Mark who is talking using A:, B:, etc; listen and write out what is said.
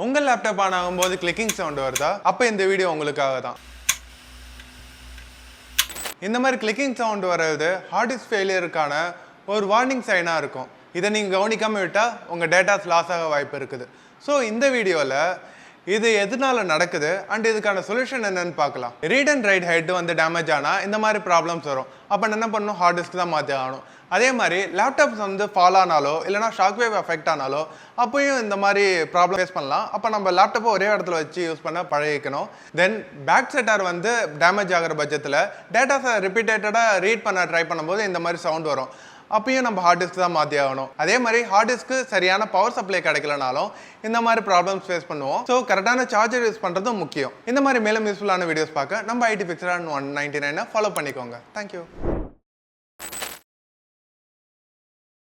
A: உங்கள் laptop on ஆகும்போது clicking sound வருதா? அப்போ இந்த வீடியோ உங்களுக்காக தான். இந்த மாதிரி கிளிக்கிங் சவுண்ட் வர்றது ஹார்ட் டிஸ்க் ஃபெயிலியருக்கான ஒரு வார்னிங் சைனாக இருக்கும். இதை நீங்கள் கவனிக்காமல் விட்டால் உங்கள் டேட்டாஸ் லாஸ் ஆக வாய்ப்பு இருக்குது. ஸோ இந்த வீடியோவில் இது எதனால நடக்குது அண்ட் இதுக்கான சொல்யூஷன் என்னன்னு பார்க்கலாம். ரீட் அண்ட் ரைட் ஹெட் வந்து டேமேஜ் ஆனால் இந்த மாதிரி ப்ராப்ளம்ஸ் வரும். அப்போ என்ன பண்ணணும்? ஹார்ட் டிஸ்க் தான் மாற்றி ஆகணும். அதே மாதிரி லேப்டாப்ஸ் வந்து ஃபால் ஆனாலோ இல்லைனா ஷாக் வேவ் எஃபெக்ட் ஆனாலோ அப்போயும் இந்த மாதிரி ப்ராப்ளம் ஃபேஸ் பண்ணலாம். அப்போ நம்ம லேப்டாப்பை ஒரே இடத்துல வச்சு யூஸ் பண்ண பழகிக்கணும். தென் பேக் செட்டார் வந்து டேமேஜ் ஆகிற பட்சத்தில் டேட்டாஸை ரிப்பீட்டடாக ரீட் பண்ண ட்ரை பண்ணும்போது இந்த மாதிரி சவுண்ட் வரும். அப்பயும் நம்ம ஹார்ட் டிஸ்க் தான் மாற்றி ஆகணும். அதே மாதிரி ஹார்ட் டிஸ்க்கு சரியான பவர் சப்ளை கிடைக்கலனாலும் இந்த மாதிரி ப்ராப்ளம்ஸ் ஃபேஸ் பண்ணுவோம். ஸோ கரெக்டான சார்ஜர் யூஸ் பண்ணுறதும் முக்கியம். இந்த மாதிரி மேலும் யூஸ்ஃபுல்லான வீடியோஸ் பார்க்க நம்ம ஐடி ஃபிக்ஸர் 199 ஃபாலோ பண்ணிக்கோங்க. தேங்க்யூ.